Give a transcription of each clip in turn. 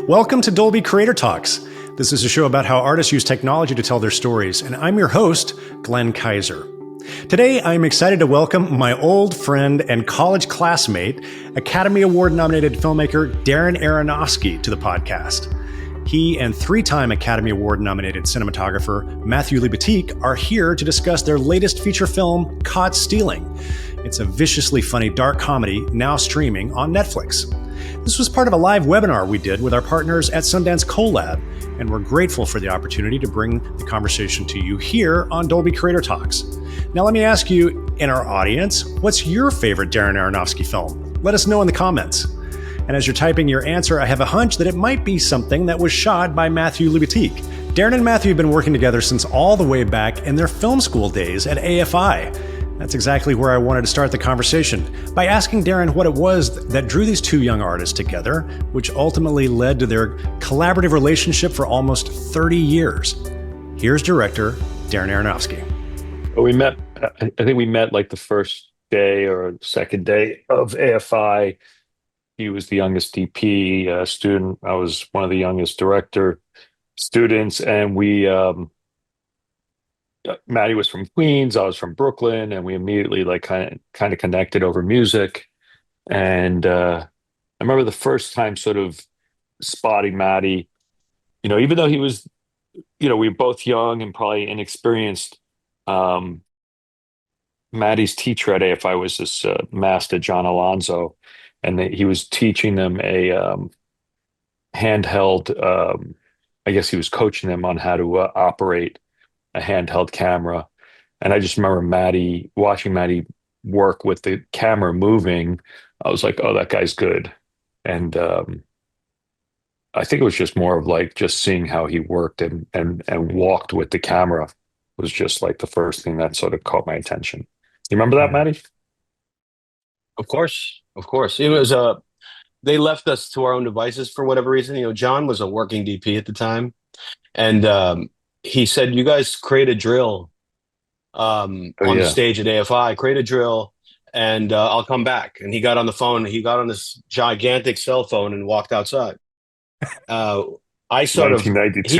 Welcome to Dolby Creator Talks. This is a show about how artists use technology to tell their stories, and I'm your host, Glenn Kaiser. Today, I'm excited to welcome my old friend and college classmate, Academy Award-nominated filmmaker Darren Aronofsky to the podcast. He and three-time Academy Award-nominated cinematographer Matthew Libatique are here to discuss their latest feature film, Caught Stealing. It's a viciously funny dark comedy now streaming on Netflix. This was part of a live webinar we did with our partners at Sundance Collab, and we're grateful for the opportunity to bring the conversation to you here on Dolby Creator Talks. Now let me ask you, in our audience, what's your favorite Darren Aronofsky film? Let us know in the comments. And as you're typing your answer, I have a hunch that it might be something that was shot by Matthew Libatique. Darren and Matthew have been working together since all the way back in their film school days at AFI. That's exactly where I wanted to start the conversation, by asking Darren what it was that drew these two young artists together, which ultimately led to their collaborative relationship for almost 30 years. Here's director Darren Aronofsky. Well, I think we met like the first day or second day of AFI. He was the youngest DP student. I was one of the youngest director students, and Maddie was from Queens, I was from Brooklyn, and we immediately like kind of connected over music. And I remember the first time sort of spotting Maddie, even though he was, we were both young and probably inexperienced. Maddie's teacher at AFI was this master, John Alonzo, and he was teaching them a handheld, I guess he was coaching them on how to operate a handheld camera. And I just remember watching Maddie work with the camera moving. I was like, oh, that guy's good. And I think it was just more of like just seeing how he worked and walked with the camera was just like the first thing that sort of caught my attention. You remember that, Maddie? Of course. It was they left us to our own devices for whatever reason. John was a working DP at the time, and he said, "You guys create a drill on the stage at AFI. Create a drill, and I'll come back." And he got on the phone. He got on this gigantic cell phone and walked outside. He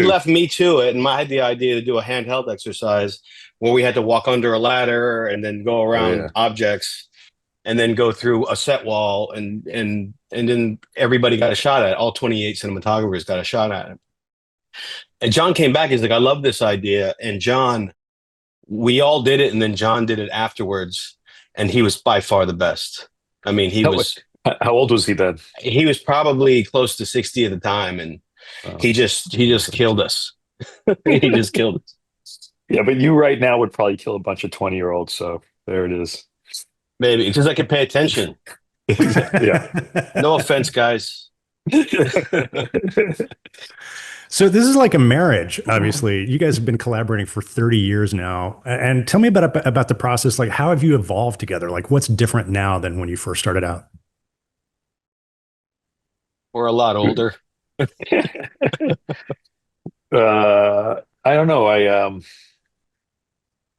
left me to it, and I had the idea to do a handheld exercise where we had to walk under a ladder and then go around objects and then go through a set wall, and then everybody got a shot at it. All 28 cinematographers got a shot at it. And John came back. He's like, "I love this idea." And John, we all did it, and then John did it afterwards, and he was by far the best. I mean, How old was he then? He was probably close to 60 at the time, and he just killed us. He just killed us. Yeah, but you right now would probably kill a bunch of 20-year-olds. So there it is. Maybe because I can pay attention. Yeah. No offense, guys. So this is like a marriage, obviously. You guys have been collaborating for 30 years now. And tell me about the process. Like, how have you evolved together? Like, what's different now than when you first started out? We're a lot older. I don't know.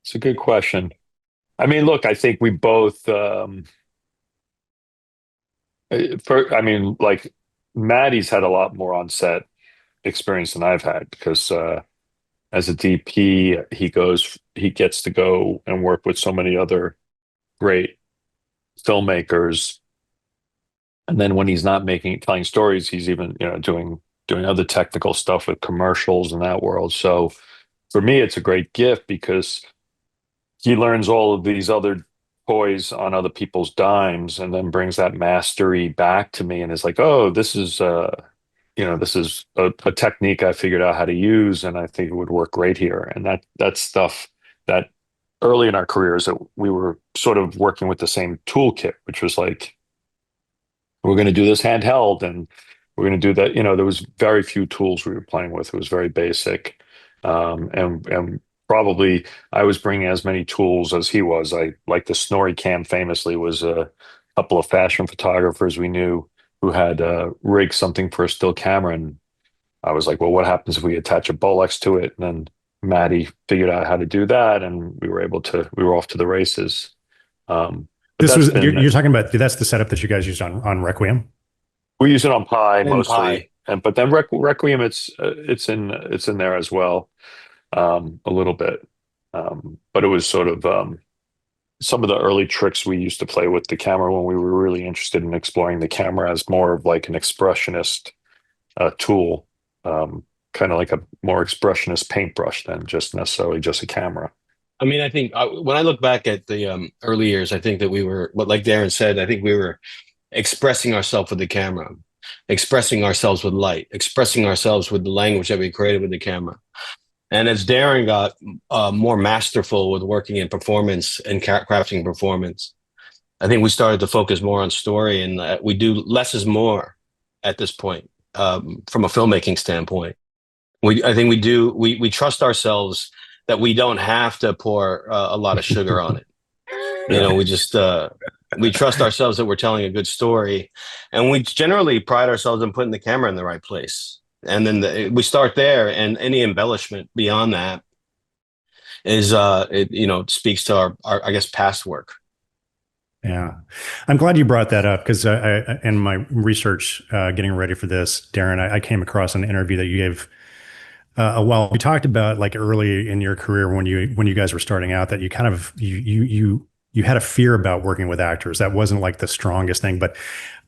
It's a good question. I mean, look, I think we both, like Maddie's had a lot more on set experience than I've had because as a DP, he gets to go and work with so many other great filmmakers. And then when he's not telling stories, he's even, doing other technical stuff with commercials in that world. So for me, it's a great gift because he learns all of these other toys on other people's dimes and then brings that mastery back to me and is like, oh, this is a technique I figured out how to use, and I think it would work great here. And that's stuff that early in our careers that we were sort of working with the same toolkit, which was like, we're going to do this handheld and we're going to do that. There was very few tools we were playing with. It was very basic. And probably I was bringing as many tools as he was. Like the Snorri Cam famously was a couple of fashion photographers we knew who had rigged something for a still camera. And I was like, well, what happens if we attach a Bolex to it? And then Maddie figured out how to do that. And we were off to the races. You're talking about, that's the setup that you guys used on Requiem? We use it on Pi mostly. Pi. but then Requiem, it's in there as well, a little bit. But it was sort of some of the early tricks we used to play with the camera when we were really interested in exploring the camera as more of like an expressionist tool, kind of like a more expressionist paintbrush than just necessarily just a camera. I mean, I think when I look back at the early years, I think that we were, but like Darren said, I think we were expressing ourselves with the camera, expressing ourselves with light, expressing ourselves with the language that we created with the camera. And as Darren got more masterful with working in performance and crafting performance, I think we started to focus more on story, and we do less is more at this point, from a filmmaking standpoint. I think we trust ourselves that we don't have to pour a lot of sugar on it. You Yeah. know, we just we trust ourselves that we're telling a good story, and we generally pride ourselves in putting the camera in the right place. And then we start there, and any embellishment beyond that is it speaks to our I guess past work. Yeah, I'm glad you brought that up because in my research, getting ready for this, Darren, I came across an interview that you gave a while. You talked about like early in your career when you guys were starting out that you kind of you had a fear about working with actors. That wasn't like the strongest thing. But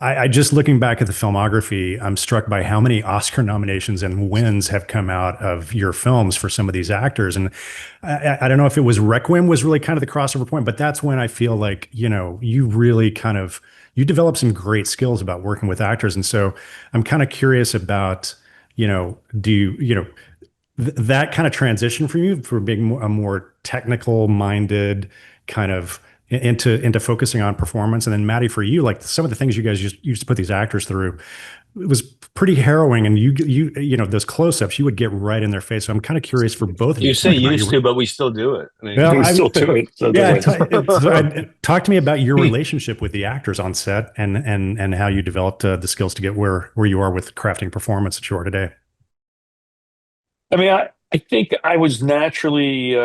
I just looking back at the filmography, I'm struck by how many Oscar nominations and wins have come out of your films for some of these actors. And I don't know if it was Requiem was really kind of the crossover point, but that's when I feel like, you really kind of you develop some great skills about working with actors. And so I'm kind of curious about, do that kind of transition for you for being a more technical minded kind of into focusing on performance. And then Maddie, for you, like some of the things you guys used to put these actors through, it was pretty harrowing. And those close-ups, you would get right in their face. So I'm kind of curious for both of you You to say talk about used to, but we still do it. I mean, well, We still do it. So yeah, talk to me about your relationship with the actors on set and how you developed the skills to get where you are with crafting performance that you are today. I mean, I think I was naturally,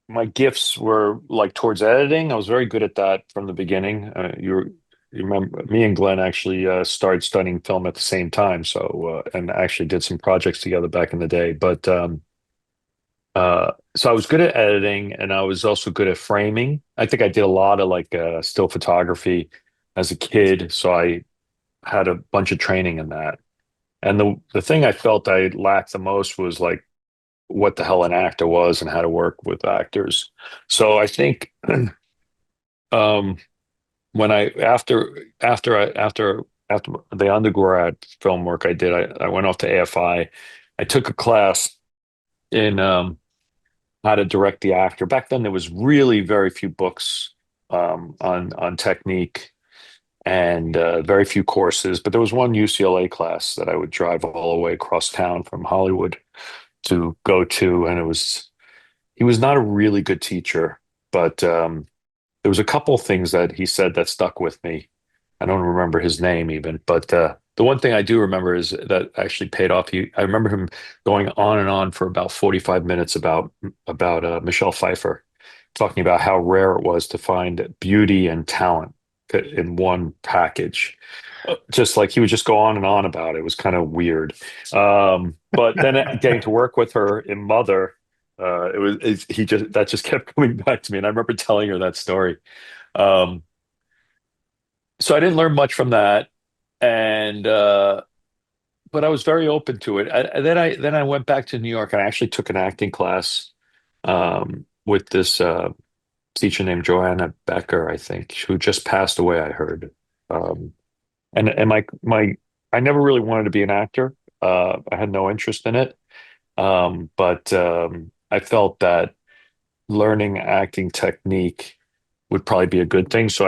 my gifts were like towards editing. I was very good at that from the beginning. You remember me and Glenn actually started studying film at the same time. So, and actually did some projects together back in the day. But so I was good at editing and I was also good at framing. I think I did a lot of like still photography as a kid. So I had a bunch of training in that. And the thing I felt I lacked the most was like what the hell an actor was and how to work with actors. So I think um, when I after the undergrad film work I did, I went off to AFI. I took a class in how to direct the actor. Back then, there was really very few books on technique and very few courses. But there was one UCLA class that I would drive all the way across town from Hollywood to go to, and he was not a really good teacher, but there was a couple things that he said that stuck with me. I don't remember his name even, but the one thing I do remember is that actually paid off. I remember him going on and on for about 45 minutes about Michelle Pfeiffer, talking about how rare it was to find beauty and talent in one package. Just like he would just go on and on about it. It was kind of weird. But then getting to work with her in Mother, he just that just kept coming back to me, and I remember telling her that story. Um, so I didn't learn much from that, and but I was very open to it. And then I went back to New York, and I actually took an acting class with this teacher named Joanna Becker, I think, who just passed away. I heard, um, and my I never really wanted to be an actor. I had no interest in it, but I felt that learning acting technique would probably be a good thing. So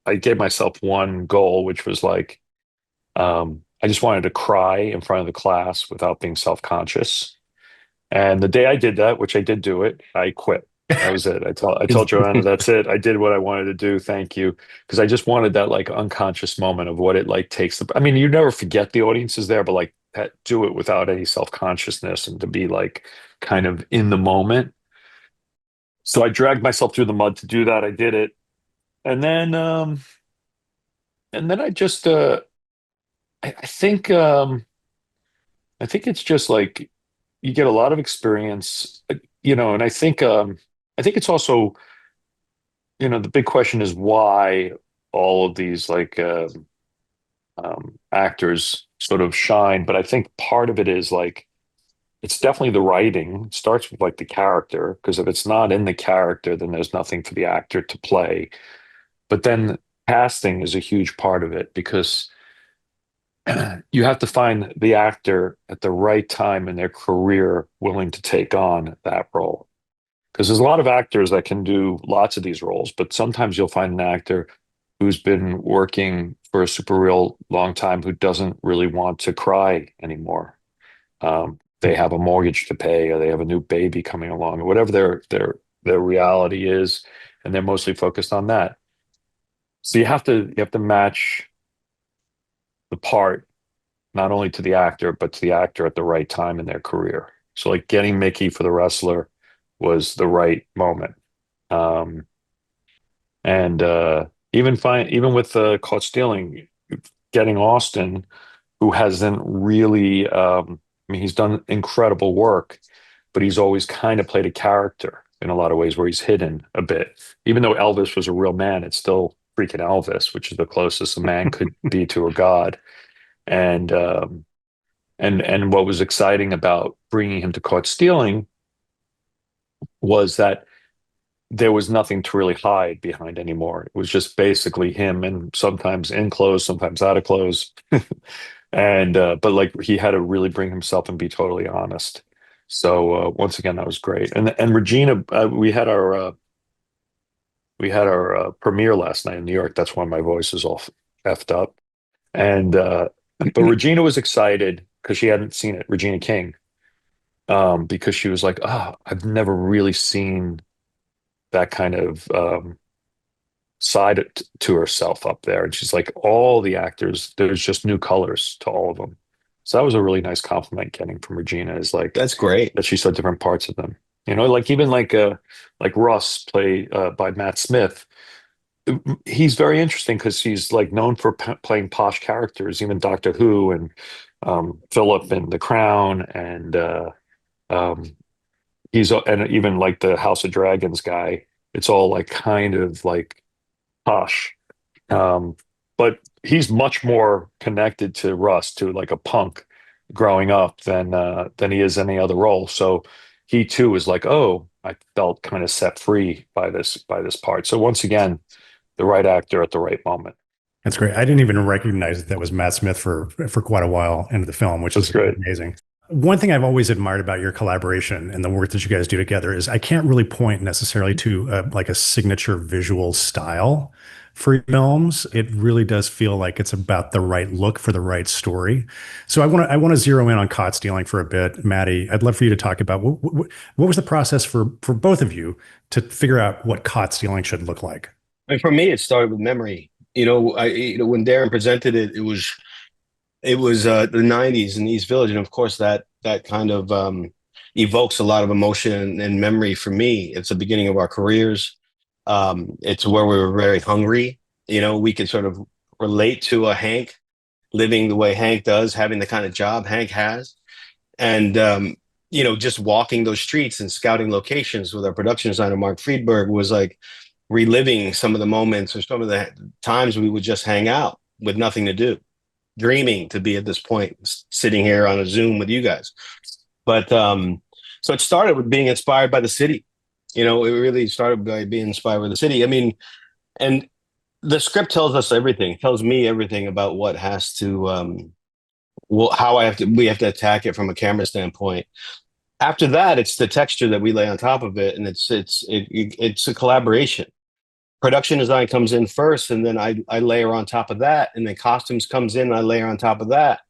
I gave myself one goal, which was like, I just wanted to cry in front of the class without being self-conscious. And the day I did that, which I did do it, I quit. That was it. I told Joanna, that's it. I did what I wanted to do. Thank you. Because I just wanted that like unconscious moment of what it like takes. I mean, you never forget the audience is there, but like do it without any self-consciousness and to be like kind of in the moment. So I dragged myself through the mud to do that. I did it. And then I just I think it's just like you get a lot of experience, and I think it's also, the big question is why all of these actors sort of shine. But I think part of it is like it's definitely the writing. It starts with like the character, because if it's not in the character, then there's nothing for the actor to play. But then casting is a huge part of it because you have to find the actor at the right time in their career willing to take on that role. Because there's a lot of actors that can do lots of these roles, but sometimes you'll find an actor who's been working for a super real long time who doesn't really want to cry anymore. They have a mortgage to pay, or they have a new baby coming along, or whatever their reality is, and they're mostly focused on that. So you have to match the part not only to the actor, but to the actor at the right time in their career. So like getting Mickey for the wrestler was the right moment. Um, and even with Caught Stealing, getting Austin, who hasn't really, I mean, he's done incredible work, but he's always kind of played a character in a lot of ways where he's hidden a bit. Even though Elvis was a real man, it's still freaking Elvis, which is the closest a man could be to a god. And what was exciting about bringing him to Caught Stealing was that there was nothing to really hide behind anymore. It was just basically him, and sometimes in clothes, sometimes out of clothes. And but like he had to really bring himself and be totally honest. So once again, that was great. And Regina, we had our premiere last night in New York. That's why my voice is all effed up. And but Regina was excited because she hadn't seen it, Regina King, because she was like, "Oh, I've never really seen that kind of side to herself up there." And she's like, all the actors, there's just new colors to all of them. So that was a really nice compliment getting from Regina, is like That's great. that she saw different parts of them. Like even like Russ, play by Matt Smith. He's very interesting because he's like known for playing posh characters, even Doctor Who and Philip and The Crown, and um, and even like the House of Dragons guy. It's all like kind of like posh. Um, but he's much more connected to Russ, to like a punk growing up than he is any other role. So he too is like, oh, I felt kind of set free by this part. So once again, the right actor at the right moment. That's great. I didn't even recognize that was Matt Smith for quite a while into the film, which That's is great. amazing. One thing I've always admired about your collaboration and the work that you guys do together is I can't really point necessarily to like a signature visual style for your films. It really does feel like it's about the right look for the right story. So I want to zero in on Caught Stealing for a bit, Maddie. I'd love for you to talk about what was the process for both of you to figure out what Caught Stealing should look like. And for me, it started with memory. When Darren presented it, it was the '90s in East Village, and of course that kind of evokes a lot of emotion and memory for me. It's the beginning of our careers. It's where we were very hungry. We could sort of relate to a Hank living the way Hank does, having the kind of job Hank has, and just walking those streets and scouting locations with our production designer Mark Friedberg was like reliving some of the moments or some of the times we would just hang out with nothing to do, dreaming to be at this point sitting here on a Zoom with you guys. But so it started with being inspired by the city. It really started by being inspired by the city. I mean, and the script tells us everything. It tells me everything about what has to how we have to attack it from a camera standpoint. After that, it's the texture that we lay on top of it, and it's a collaboration. Production design comes in first, and then I layer on top of that, and then costumes comes in, and I layer on top of that,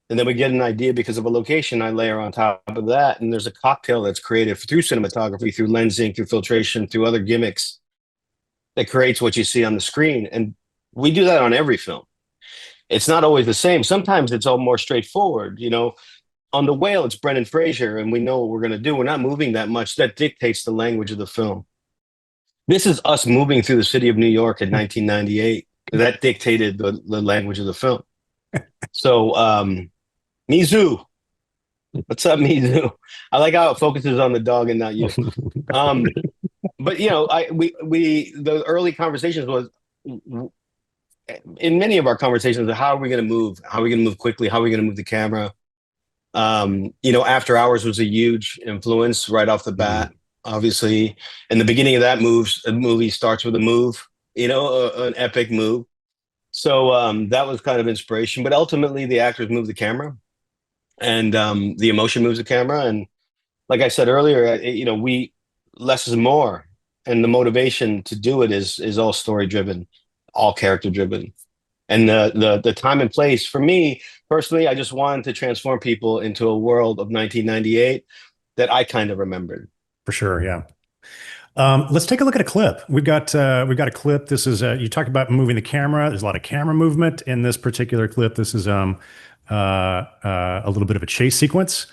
and then we get an idea because of a location, I layer on top of that, and there's a cocktail that's created through cinematography, through lensing, through filtration, through other gimmicks that creates what you see on the screen. And we do that on every film. It's not always the same. Sometimes it's all more straightforward. On The Whale, it's Brendan Fraser, and we know what we're going to do. We're not moving that much. That dictates the language of the film. This is us moving through the city of New York in 1998. That dictated the language of the film. So, Mizu, what's up, Mizu? I like how it focuses on the dog and not you. Um, but you know, the early conversations was in many of our conversations, how are we going to move? How are we going to move quickly? How are we going to move the camera? You know, After Hours was a huge influence right off the bat. Obviously, in the beginning of that movie starts with a move, you know, an epic move. So that was kind of inspiration. But ultimately, the actors move the camera, and the emotion moves the camera. And like I said earlier, you know, we less is more, and the motivation to do it is all story driven, all character driven. And the time and place for me personally, I just wanted to transform people into a world of 1998 that I kind of remembered. For sure, yeah. Let's take a look at a clip. We've got a clip. This is you talked about moving the camera. There's a lot of camera movement in this particular clip. This is a little bit of a chase sequence.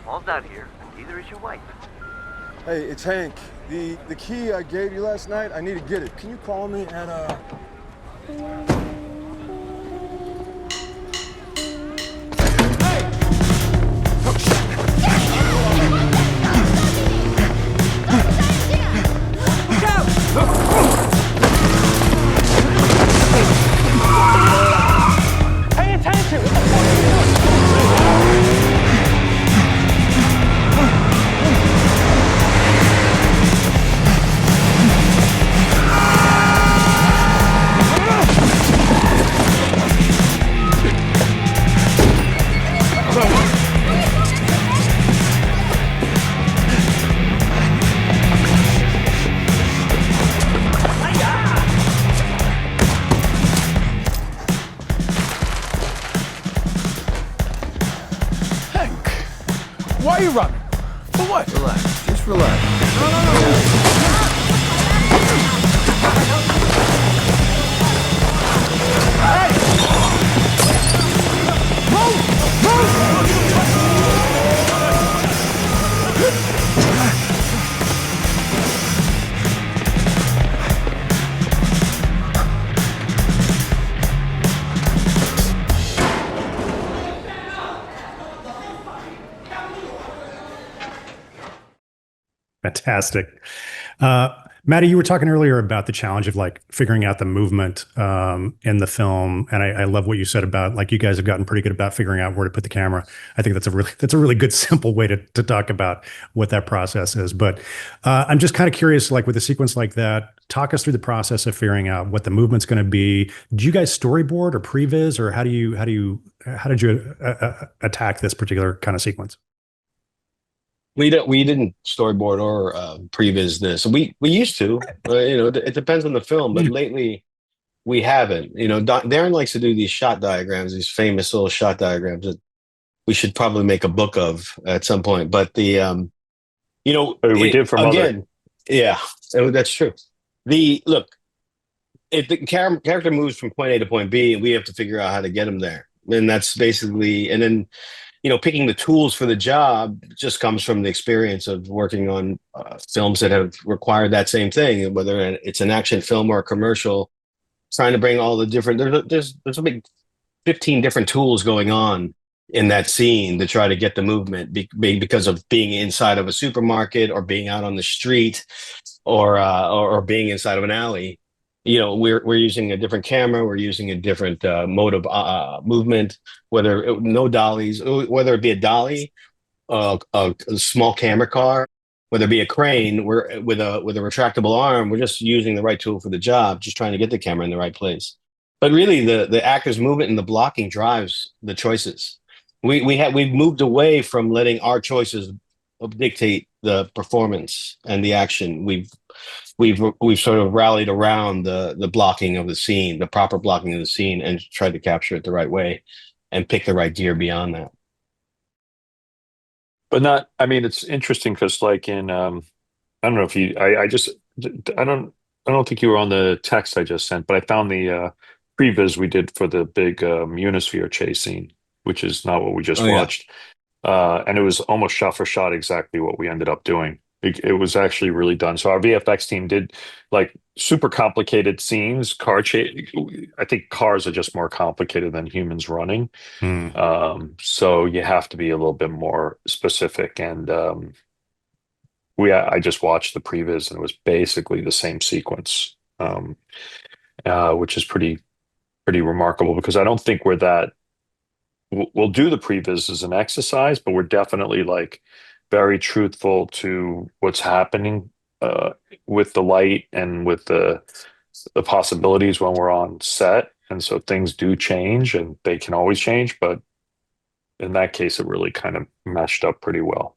All's out here. Neither is your wife. Hey, it's Hank. The key I gave you last night, I need to get it. Can you call me at Pay attention! Why are you running? For what? Relax. Just relax. Fantastic. Maddie, you were talking earlier about the challenge of like figuring out the movement in the film, and I love what you said about like you guys have gotten pretty good about figuring out where to put the camera. I think that's a really good simple way to talk about what that process is. But I'm just kind of curious, like with a sequence like that, talk us through the process of figuring out what the movement's going to be. Do you guys storyboard or previs, or how did you attack this particular kind of sequence? We didn't storyboard or previs this. We used to, you know, it depends on the film, but lately we haven't. You know, Darren likes to do these shot diagrams, these famous little shot diagrams that we should probably make a book of at some point. But you know, We did for Mother. again, yeah, that's true. The look, if the character moves from point A to point B, we have to figure out how to get him there, and that's basically, and then you know, picking the tools for the job just comes from the experience of working on films that have required that same thing, whether it's an action film or a commercial. Trying to bring all the different there's a big 15 different tools going on in that scene to try to get the movement because of being inside of a supermarket or being out on the street or being inside of an alley. You know, we're using a different camera, we're using a different mode of movement, no dollies, whether it be a dolly, a small camera car, whether it be a crane, we're with a retractable arm, we're just using the right tool for the job, just trying to get the camera in the right place. But really, the actor's movement and the blocking drives the choices. We've moved away from letting our choices dictate the performance and the action. We've sort of rallied around the blocking of the scene, the proper blocking of the scene, and tried to capture it the right way and pick the right gear beyond that. But I mean, it's interesting because like in, I don't know if you, I just, I don't, don't think you were on the text I just sent, but I found the previs we did for the big Unisphere chase scene, which is not what we just Oh yeah. watched. And it was almost shot for shot exactly what we ended up doing. It was actually really done. So our VFX team did like super complicated scenes, car chase. I think cars are just more complicated than humans running. Hmm. So you have to be a little bit more specific. And I just watched the previs and it was basically the same sequence, which is pretty remarkable because I don't think we're that. We'll do the previs as an exercise, but we're definitely like very truthful to what's happening uh, with the light and with the possibilities when we're on set. And so things do change and they can always change, but in that case, it really kind of meshed up pretty well.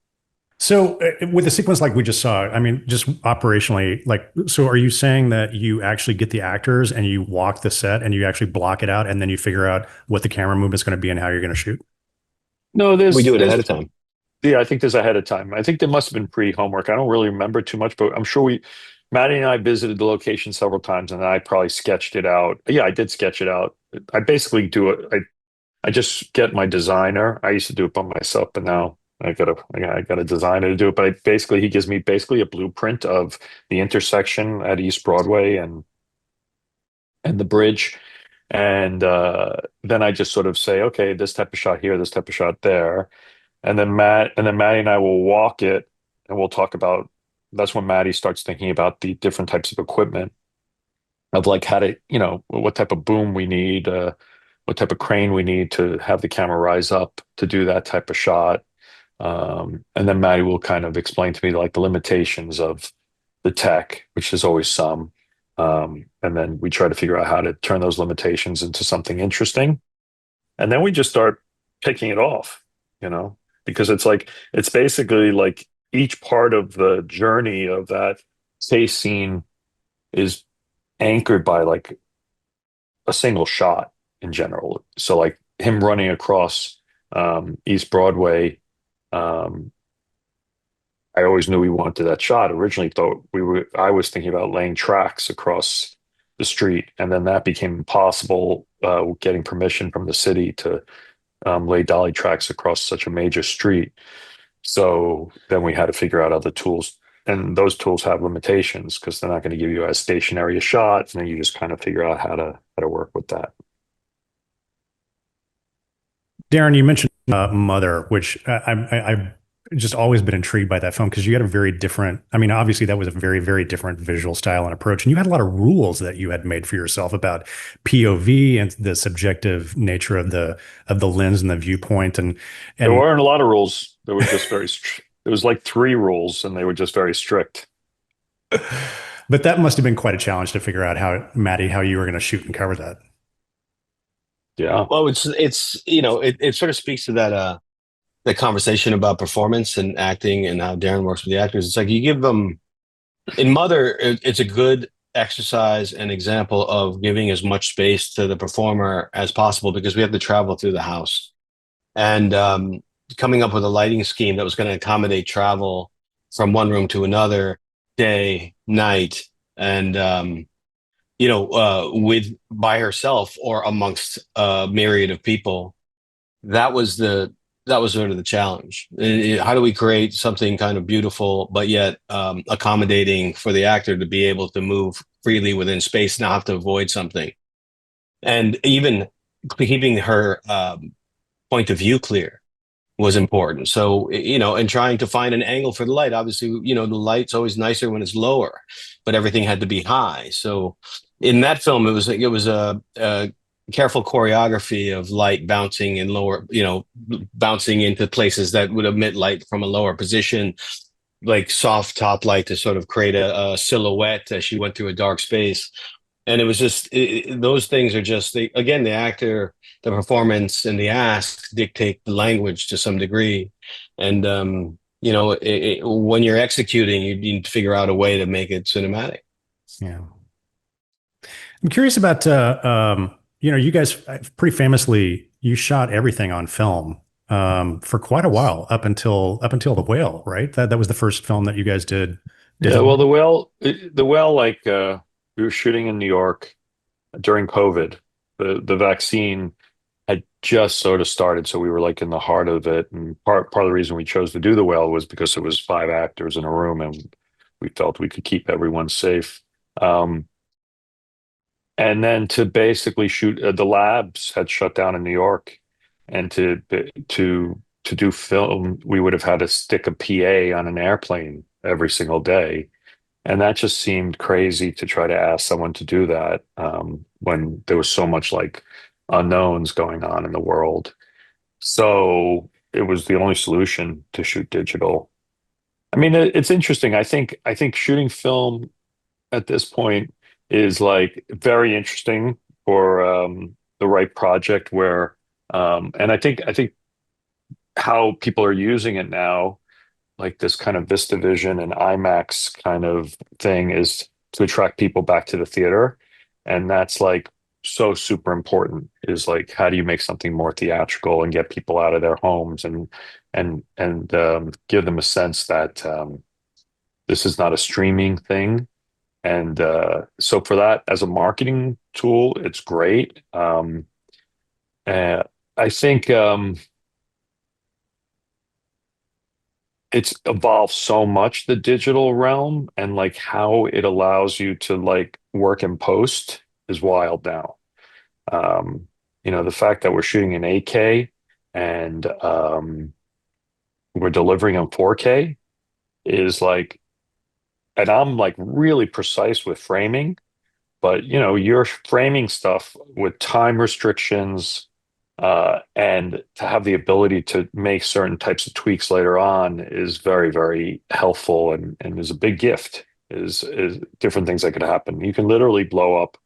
So with a sequence like we just saw, I mean, just operationally, like, so are you saying that you actually get the actors and you walk the set and you actually block it out and then you figure out what the camera movement's going to be and how you're going to shoot? No, We do it ahead there's of time. yeah, I think there's ahead of time. I think there must have been pre-homework. I don't really remember too much, but I'm sure Maddie and I visited the location several times, and I probably sketched it out. Yeah, I did sketch it out. I basically do it. I just get my designer. I used to do it by myself, but now I got a designer to do it. But he gives me basically a blueprint of the intersection at East Broadway and the bridge. And then I just sort of say, okay, this type of shot here, this type of shot there. And then Maddie and I will walk it and we'll talk about that's when Maddie starts thinking about the different types of equipment of like how to, what type of boom we need, what type of crane we need to have the camera rise up to do that type of shot. And then Maddie will kind of explain to me like the limitations of the tech, which is always some. And then we try to figure out how to turn those limitations into something interesting. And then we just start picking it off, because it's basically like each part of the journey of that chase scene is anchored by like a single shot in general. So like him running across East Broadway, um, I always knew we wanted that shot. Originally thought I was thinking about laying tracks across the street, and then that became impossible, getting permission from the city to lay dolly tracks across such a major street. So then we had to figure out other tools, and those tools have limitations because they're not going to give you as stationary a shot, and then you just kind of figure out how to work with that. Darren, you mentioned Mother, which I've just always been intrigued by that film because you had a very different, I mean, obviously that was a very, very different visual style and approach. And you had a lot of rules that you had made for yourself about POV and the subjective nature of the lens and the viewpoint. There And weren't a lot of rules. There were just there was like 3 rules and they were just very strict. but that must have been quite a challenge to figure out Maddie, how you were going to shoot and cover that. Yeah. Well, it's it sort of speaks to that conversation about performance and acting and how Darren works with the actors. It's like you give them in Mother, it's a good exercise and example of giving as much space to the performer as possible because we have to travel through the house and coming up with a lighting scheme that was going to accommodate travel from one room to another, day, night, and with by herself or amongst a myriad of people. That was sort of the challenge. How do we create something kind of beautiful, but yet accommodating for the actor to be able to move freely within space, not have to avoid something, and even keeping her point of view clear was important. So, and trying to find an angle for the light. Obviously, the light's always nicer when it's lower, but everything had to be high. So in that film, it was a careful choreography of light bouncing in lower, bouncing into places that would emit light from a lower position, like soft top light to sort of create a silhouette as she went through a dark space. And it was just those things are just again, the actor, the performance, and the ask dictate the language to some degree. And when you're executing, you need to figure out a way to make it cinematic. Yeah. I'm curious about, you guys pretty famously, you shot everything on film for quite a while up until The Whale, right? That was the first film that you guys did. Yeah, well, the whale, like We were shooting in New York during COVID. The vaccine had just sort of started, so we were like in the heart of it. And part of the reason we chose to do The Whale was because it was 5 actors in a room, and we felt we could keep everyone safe. Um, and then to basically shoot, the labs had shut down in New York, and to do film, we would have had to stick a PA on an airplane every single day. And that just seemed crazy to try to ask someone to do that, when there was so much like unknowns going on in the world. So it was the only solution to shoot digital. I mean, it's interesting. I think shooting film at this point is like very interesting for the right project where, and I think how people are using it now, like this kind of VistaVision and IMAX kind of thing, is to attract people back to the theater. And that's like so super important, is like, how do you make something more theatrical and get people out of their homes and give them a sense that this is not a streaming thing. And so for that, as a marketing tool, it's great. I think it's evolved so much, the digital realm, and like how it allows you to like work in post is wild now. The fact that we're shooting in 8K and we're delivering in 4K is like, and I'm like really precise with framing, but you're framing stuff with time restrictions, and to have the ability to make certain types of tweaks later on is very, very helpful, and is a big gift. Is different things that could happen. You can literally blow up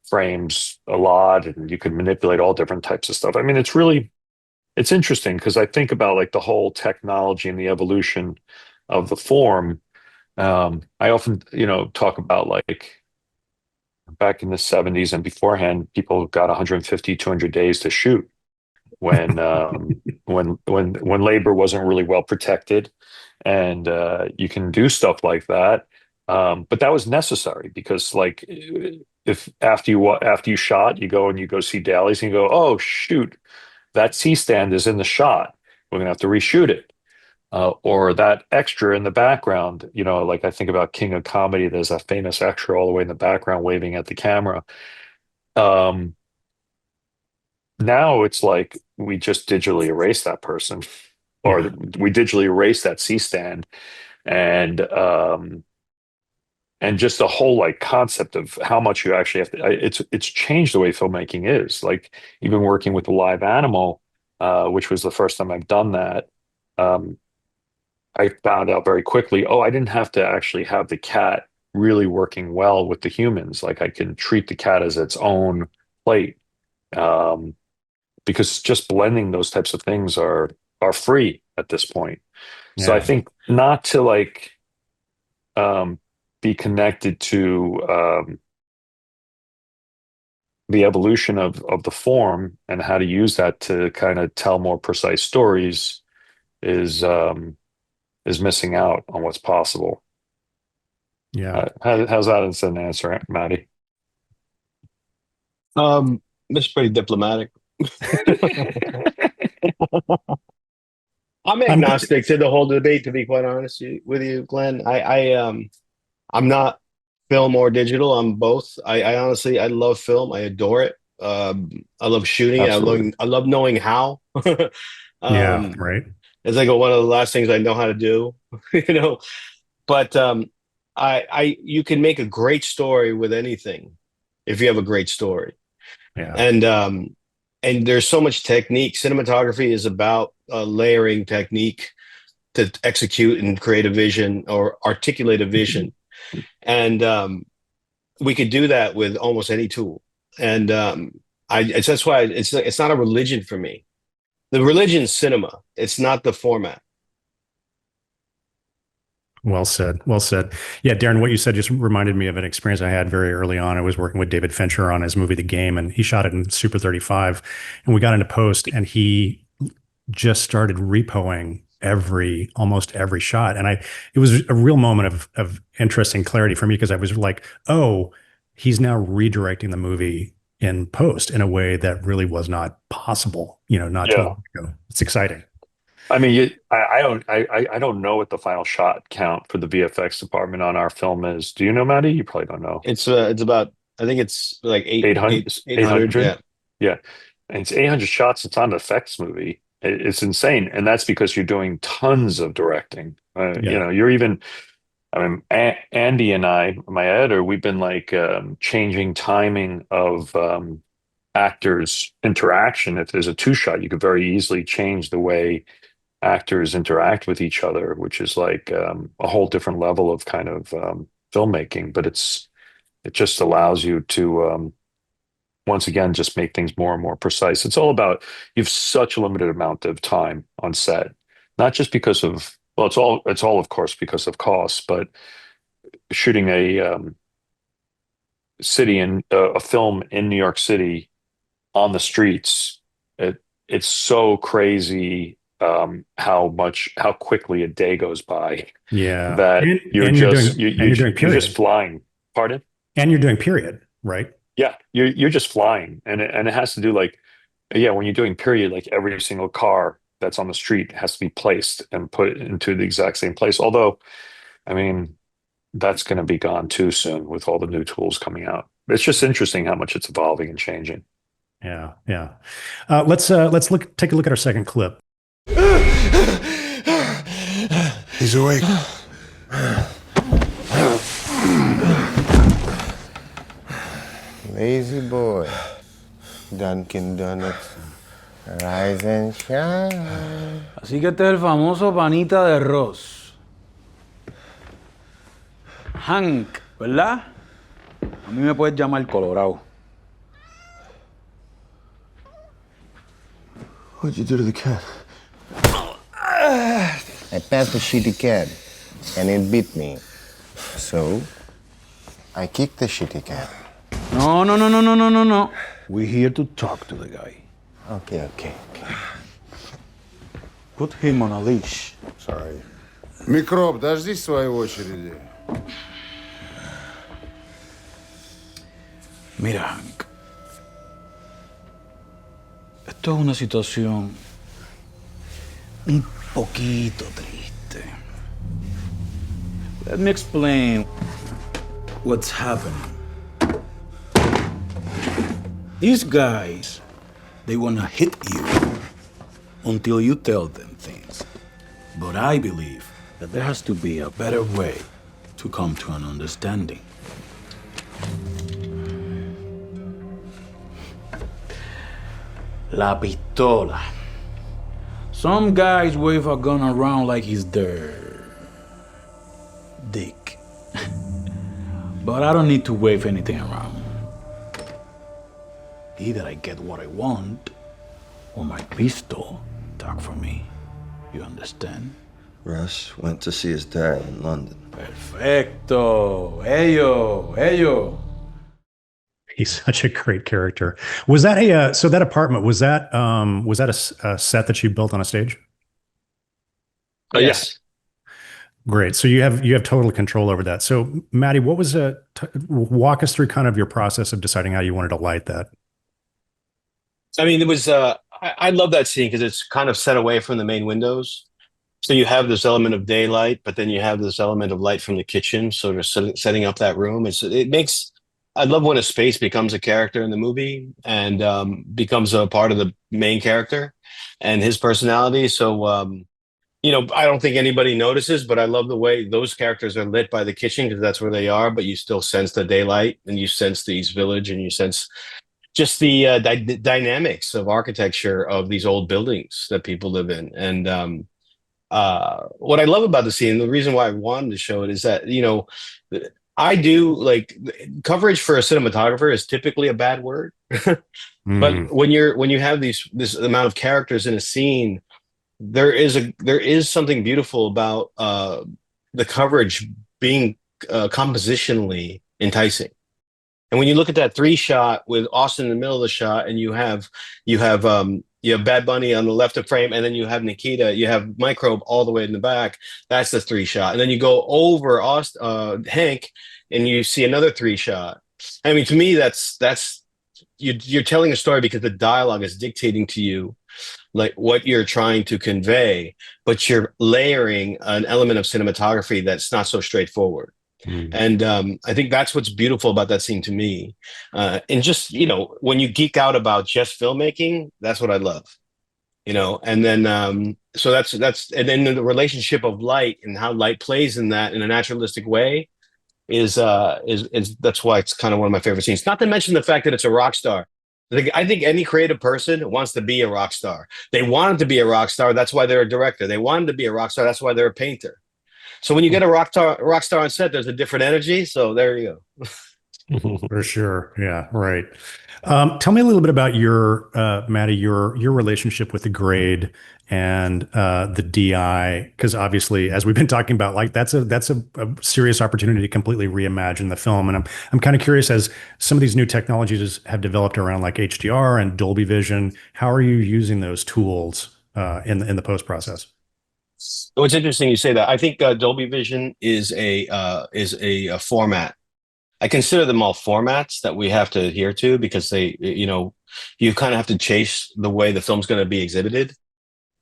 frames a lot, and you can manipulate all different types of stuff. I mean, it's interesting because I think about like the whole technology and the evolution of the form. I often, talk about like back in the 70s and beforehand, people got 150, 200 days to shoot when when labor wasn't really well protected, and you can do stuff like that. But that was necessary because, like, if after you shot, you go and you go see dailies and you go, oh shoot, that C stand is in the shot. We're gonna have to reshoot it. Or that extra in the background, like I think about King of Comedy, there's a famous extra all the way in the background waving at the camera. Um, Now it's like we just digitally erase that person, or Yeah. we digitally erase that C stand, and and just the whole like concept of how much you actually have to. It's changed the way filmmaking is. Like even working with the live animal, which was the first time I've done that. Um, I found out very quickly, oh, I didn't have to actually have the cat really working well with the humans. Like I can treat the cat as its own plate. Um, because just blending those types of things are free at this point. So I Yeah. think not to like be connected to the evolution of the form and how to use that to kind of tell more precise stories is missing out on what's possible. Yeah. How's that as an answer, Maddie? That's pretty diplomatic. I'm I'm agnostic to the whole debate, to be quite honest with you, Glenn. I'm not film or digital. I'm both. I honestly, I love film. I adore it. I love shooting. Absolutely. I love knowing how. yeah, um, right. it's like one of the last things I know how to do, you know. But you can make a great story with anything if you have a great story. Yeah. And there's so much technique. Cinematography is about layering technique to execute and create a vision or articulate a vision. And we could do that with almost any tool. And that's why it's not a religion for me. The religion's cinema. It's not the format. Well said. Well said. Yeah, Darren, what you said just reminded me of an experience I had very early on. I was working with David Fincher on his movie The Game, and he shot it in Super 35. And we got into post, and he just started repoing almost every shot. And it was a real moment of interesting clarity for me because I was like, oh, he's now redirecting the movie in post in a way that really was not possible, not too long ago. It's exciting. I mean, I don't know what the final shot count for the VFX department on our film is. Do you know, Maddie? You probably don't know. It's about, I think it's like 800? 800. Yeah. Yeah. And it's 800 shots. It's not an effects movie. It's insane. And that's because you're doing tons of directing. You're even, I mean, Andy and I, my editor, we've been like changing timing of actors' interaction. If there's a two shot, you could very easily change the way actors interact with each other, which is like a whole different level of kind of filmmaking. But it just allows you to once again just make things more and more precise. It's all about, you've such a limited amount of time on set, not just because of, well, it's all of course because of costs, but shooting a a film in New York City on the streets, it's so crazy how quickly a day goes by. Yeah. That you're period. just flying. Pardon? And you're doing period, right? Yeah, you're just flying, and it has to do like, yeah, when you're doing period, like every single car that's on the street has to be placed and put into the exact same place. Although, I mean, that's going to be gone too soon with all the new tools coming out. It's just interesting how much it's evolving and changing. Yeah, yeah. Let's take a look at our second clip. He's awake. Lazy boy. Dunkin' Donuts. Rise and shine. Así que este es el famoso panita de Ross. Hank, ¿verdad? A mí me puedes llamar Colorado. What'd you do to the cat? I passed the shitty cat, and it bit me. So, I kicked the shitty cat. No. We're here to talk to the guy. Okay. Put him on a leash. Sorry. Микроб, дождись своей очереди. Mira, Hank. Esto es una situación un poquito triste. Let me explain what's happening. These guys, they wanna hit you until you tell them things. But I believe that there has to be a better way to come to an understanding. La pistola. Some guys wave a gun around like it's their dick. But I don't need to wave anything around. Either I get what I want, or my pistol talk for me. You understand? Russ went to see his dad in London. Perfecto. Ello. He's such a great character. Was that so that apartment, was that a set that you built on a stage? Yes. Great. So you have total control over that. So Maddie, what was walk us through kind of your process of deciding how you wanted to light that? I mean, it was, I love that scene because it's kind of set away from the main windows. So you have this element of daylight, but then you have this element of light from the kitchen, sort of setting up that room. I love when a space becomes a character in the movie and becomes a part of the main character and his personality. So, I don't think anybody notices, but I love the way those characters are lit by the kitchen because that's where they are, but you still sense the daylight and you sense the East Village and you sense just the dynamics of architecture of these old buildings that people live in. And what I love about the scene, the reason why I wanted to show it is that, I do like coverage for a cinematographer is typically a bad word, but when you have this amount of characters in a scene, there is something beautiful about the coverage being compositionally enticing. And when you look at that 3-shot with Austin in the middle of the shot, and you have Bad Bunny on the left of frame, and then you have Nikita, you have Microbe all the way in the back. That's the 3-shot, and then you go over Hank, and you see another 3-shot. I mean, to me, that's you're telling a story because the dialogue is dictating to you like what you're trying to convey, but you're layering an element of cinematography that's not so straightforward. And I think that's what's beautiful about that scene to me. And just, when you geek out about just filmmaking, that's what I love. And then so and then the relationship of light and how light plays in that in a naturalistic way is that's why it's kind of one of my favorite scenes. Not to mention the fact that it's a rock star. I think any creative person wants to be a rock star. They wanted to be a rock star. That's why they're a director. They wanted to be a rock star. That's why they're a painter. So when you get a rock star on set, there's a different energy. So there you go. For sure. Yeah. Right. Tell me a little bit about Matty, your relationship with the grade and the DI, because obviously, as we've been talking about, like that's a serious opportunity to completely reimagine the film. And I'm kind of curious, as some of these new technologies have developed around like HDR and Dolby Vision, how are you using those tools in the post process? Oh, it's interesting you say that. I think Dolby Vision is a format. I consider them all formats that we have to adhere to because they, you kind of have to chase the way the film's going to be exhibited.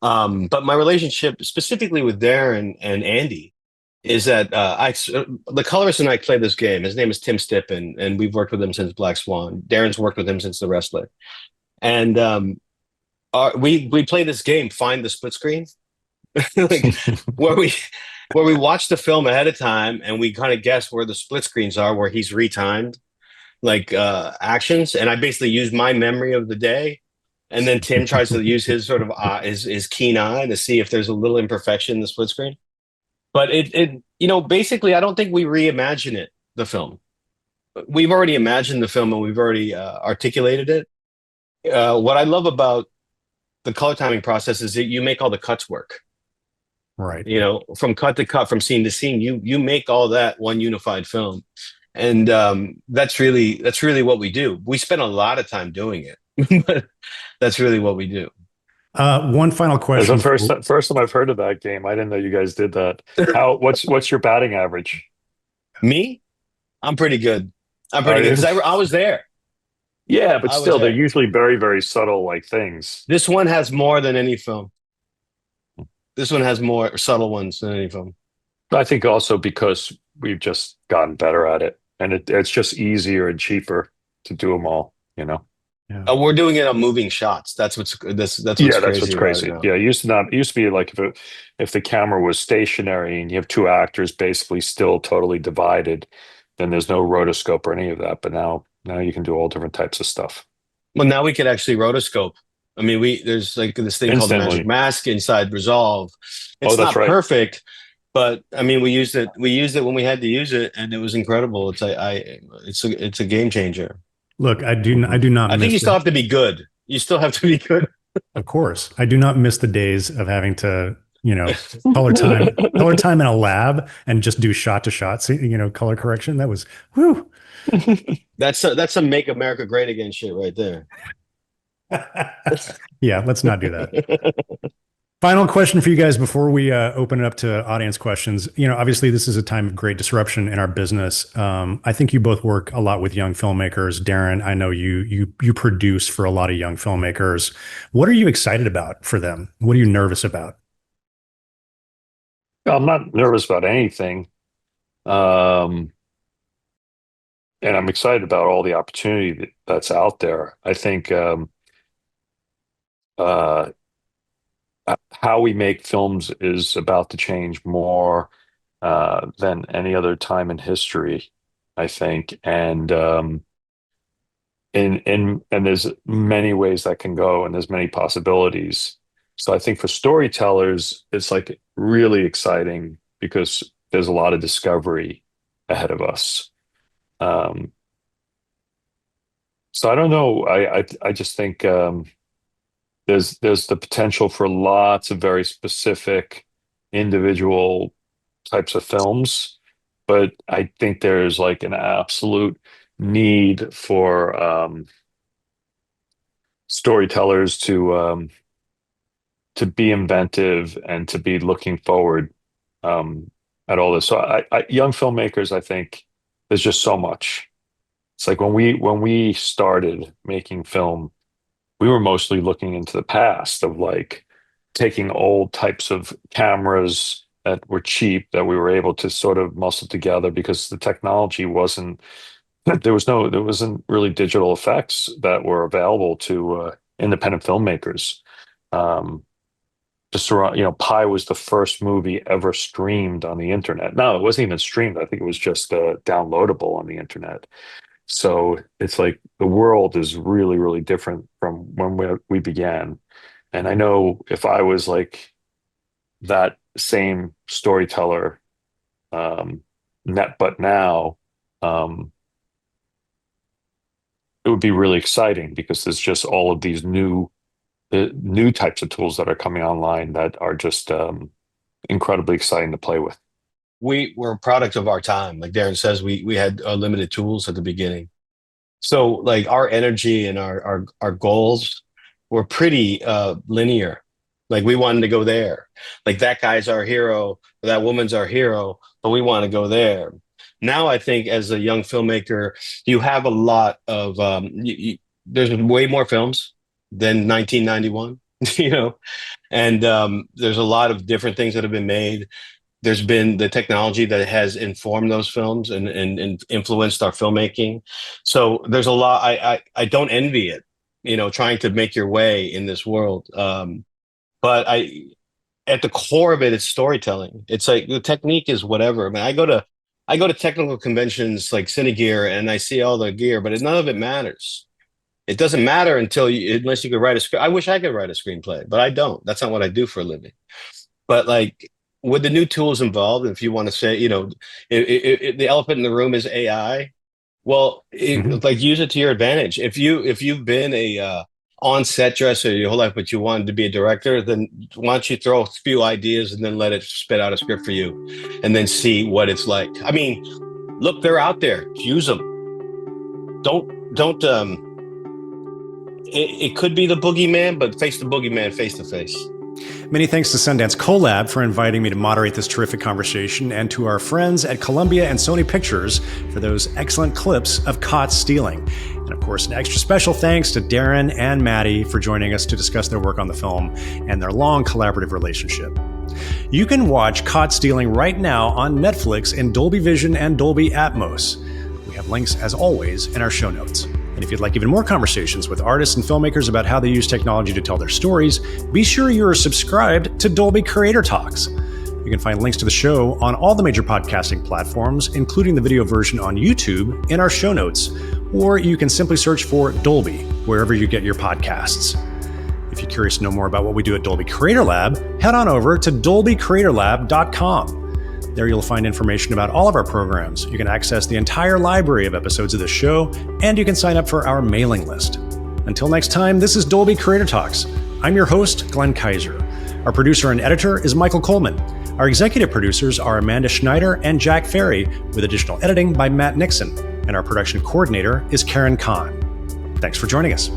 But my relationship specifically with Darren and Andy is that the colorist and I play this game. His name is Tim Stippen, and we've worked with him since Black Swan. Darren's worked with him since The Wrestler. And we play this game, Find the Split Screen, like where we watch the film ahead of time and we kind of guess where the split screens are, where he's retimed like actions. And I basically use my memory of the day. And then Tim tries to use his sort of his keen eye to see if there's a little imperfection in the split screen. But basically, I don't think we reimagine the film. We've already imagined the film and we've already articulated it. What I love about the color timing process is that you make all the cuts work. Right. From cut to cut, from scene to scene, you make all that one unified film. And that's really what we do. We spend a lot of time doing it, but that's really what we do. One final question. As the first time I've heard of that game. I didn't know you guys did that. What's your batting average? Me? I'm pretty good. Because I was there. Yeah, but still, they're usually very, very subtle like things. This one has more than any film. This one has more subtle ones than any film. I think also because we've just gotten better at it, and it's just easier and cheaper to do them all. Yeah. We're doing it on moving shots. That's what's crazy. That's what's crazy. Yeah, it used to be like if the camera was stationary and you have two actors basically still totally divided, then there's no rotoscope or any of that. But now you can do all different types of stuff. Well, now we can actually rotoscope. I mean, there's like this thing called the Magic Mask inside Resolve. It's not perfect, but I mean, we used it when we had to use it, and it was incredible. It's a game changer. Look, I do not. I think you still have to be good. You still have to be good. Of course, I do not miss the days of having to, color time in a lab and just do shot to shot, color correction. That was whew. That's some Make America Great Again shit right there. Yeah, let's not do that. Final question for you guys before we open it up to audience questions. Obviously this is a time of great disruption in our business. I think you both work a lot with young filmmakers. Darren, I know you produce for a lot of young filmmakers. What are you excited about for them? What are you nervous about? I'm not nervous about anything. And I'm excited about all the opportunity that's out there. I think how we make films is about to change more than any other time in history, I think. And there's many ways that can go, and there's many possibilities. So I think for storytellers, it's like really exciting because there's a lot of discovery ahead of us. So I don't know. I just think there's the potential for lots of very specific individual types of films, but I think there's like an absolute need for storytellers to be inventive and to be looking forward at all this. So young filmmakers, I think there's just so much. It's like when we started making film, we were mostly looking into the past of like taking old types of cameras that were cheap that we were able to sort of muscle together because the technology wasn't there wasn't really digital effects that were available to independent filmmakers. Um, just around, Pi was the first movie ever streamed on the internet. No, it wasn't even streamed. I think it was just downloadable on the internet. So it's like the world is really, really different from when we began. And I know if I was like that same storyteller, but now, it would be really exciting because there's just all of these new types of tools that are coming online that are just incredibly exciting to play with. We were a product of our time. Like Darren says, we had limited tools at the beginning. So like our energy and our goals were pretty linear. Like we wanted to go there. Like that guy's our hero, that woman's our hero, but we want to go there. Now I think as a young filmmaker, you have a lot of there's way more films than 1991, and there's a lot of different things that have been made. There's been the technology that has informed those films and influenced our filmmaking. So there's a lot. I don't envy it, trying to make your way in this world. But at the core of it, it's storytelling. It's like the technique is whatever. I mean, I go to technical conventions like Cinegear and I see all the gear, but none of it matters. It doesn't matter unless you could write a script. I wish I could write a screenplay, but I don't. That's not what I do for a living. But like with the new tools involved, if you want to say, the elephant in the room is AI. Well, like use it to your advantage. If you've been a on-set dresser your whole life, but you wanted to be a director, then why don't you throw a few ideas and then let it spit out a script for you, and then see what it's like. I mean, look, they're out there. Use them. Don't. It could be the boogeyman, but face the boogeyman face to face. Many thanks to Sundance Collab for inviting me to moderate this terrific conversation, and to our friends at Columbia and Sony Pictures for those excellent clips of caught stealing. And of course, an extra special thanks to Darren and Maddie for joining us to discuss their work on the film and their long collaborative relationship. You can watch Caught Stealing right now on Netflix in Dolby Vision and Dolby Atmos. We have links, as always, in our show notes. And if you'd like even more conversations with artists and filmmakers about how they use technology to tell their stories, be sure you're subscribed to Dolby Creator Talks. You can find links to the show on all the major podcasting platforms, including the video version on YouTube, in our show notes, or you can simply search for Dolby wherever you get your podcasts. If you're curious to know more about what we do at Dolby Creator Lab, head on over to dolbycreatorlab.com. There you'll find information about all of our programs. You can access the entire library of episodes of this show, and you can sign up for our mailing list. Until next time, this is Dolby Creator Talks. I'm your host, Glenn Kaiser. Our producer and editor is Michael Coleman. Our executive producers are Amanda Schneider and Jack Ferry, with additional editing by Matt Nixon. And our production coordinator is Karen Kahn. Thanks for joining us.